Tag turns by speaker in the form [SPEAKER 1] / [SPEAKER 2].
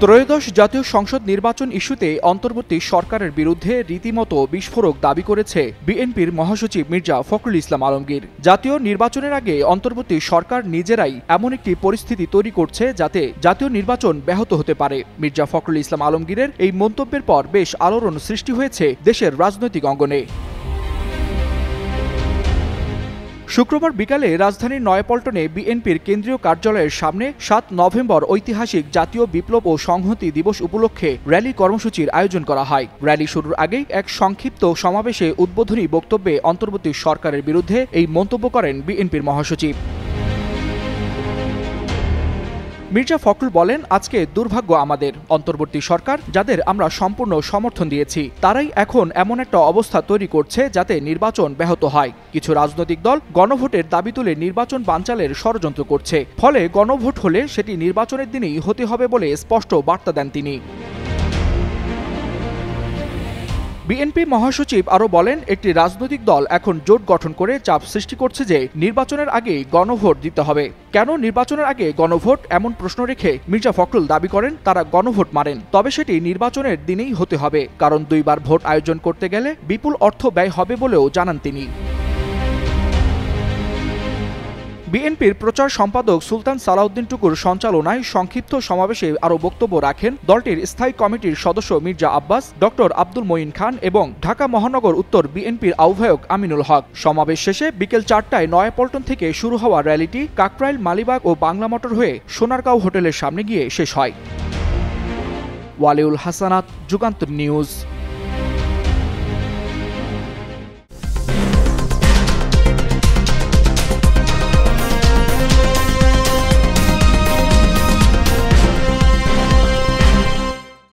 [SPEAKER 1] ত্রয়োদশ জাতীয় সংসদ নির্বাচন ইস্যুতে অন্তর্বর্তী সরকারের বিরুদ্ধে রীতিমতো বিস্ফোরক দাবি করেছে বিএনপির মহাসচিব মির্জা ফখরুল ইসলাম আলমগীর। জাতীয় নির্বাচনের আগে অন্তর্বর্তী সরকার নিজেরাই এমন একটি পরিস্থিতি তৈরি করছে যাতে জাতীয় নির্বাচন ব্যাহত হতে পারে। মির্জা ফখরুল ইসলাম আলমগীরের এই মন্তব্যের পর বেশ আলোড়ন সৃষ্টি হয়েছে দেশের রাজনৈতিক অঙ্গনে। শুক্রবার বিকালে রাজধানীর নয়াপল্টনে বিএনপির কেন্দ্রীয় কার্যালয়ের সামনে ৭ নভেম্বর ঐতিহাসিক জাতীয় বিপ্লব ও সংহতি দিবস উপলক্ষে র্যালি কর্মসূচির আয়োজন করা হয়। র্যালি শুরুর আগেই এক সংক্ষিপ্ত সমাবেশে উদ্বোধনী বক্তব্যে অন্তর্বর্তী সরকারের বিরুদ্ধে এই মন্তব্য করেন বিএনপির মহাসচিব। মির্জা ফখরুল বলেন, আজকে দুর্ভাগ্য আমাদের, অন্তর্বর্তী সরকার যাদের আমরা সম্পূর্ণ সমর্থন দিয়েছি তারাই এখন এমন একটা অবস্থা তৈরি করছে যাতে নির্বাচন ব্যাহত হয়। কিছু রাজনৈতিক দল গণভোটের দাবি তুলে নির্বাচন বানচালের ষড়যন্ত্র করছে, ফলে গণভোট হলে সেটি নির্বাচনের দিনেই হতে হবে বলে স্পষ্ট বার্তা দেন তিনি। বিএনপি মহাসচিব আরও বলেন, একটি রাজনৈতিক দল এখন জোট গঠন করে চাপ সৃষ্টি করছে যে নির্বাচনের আগেই গণভোট দিতে হবে। কেন নির্বাচনের আগে গণভোট, এমন প্রশ্ন রেখে মির্জা ফখরুল দাবি করেন তারা গণভোট মানেন, তবে সেটি নির্বাচনের দিনেই হতে হবে, কারণ 2 বার ভোট আয়োজন করতে গেলে বিপুল অর্থ ব্যয় হবে বলেও জানান তিনি। বিএনপির প্রচার সম্পাদক সুলতান সালাউদ্দিন টুকুর সঞ্চালনায় সংক্ষিপ্ত সমাবেশে আরও বক্তব্য রাখেন দলটির স্থায়ী কমিটির সদস্য মির্জা আব্বাস, ডক্টর আব্দুল মঈন খান এবং ঢাকা মহানগর উত্তর বিএনপির আহ্বায়ক আমিনুল হক। সমাবেশ শেষে বিকেল 4টায় নয়াপল্টন থেকে শুরু হওয়া র্যালিটি কাকরাইল, মালিবাগ ও বাংলা মোটর হয়ে সোনারগাঁও হোটেলের সামনে গিয়ে শেষ হয়। ওয়ালিউল হাসানাত, যুগান্তর নিউজ।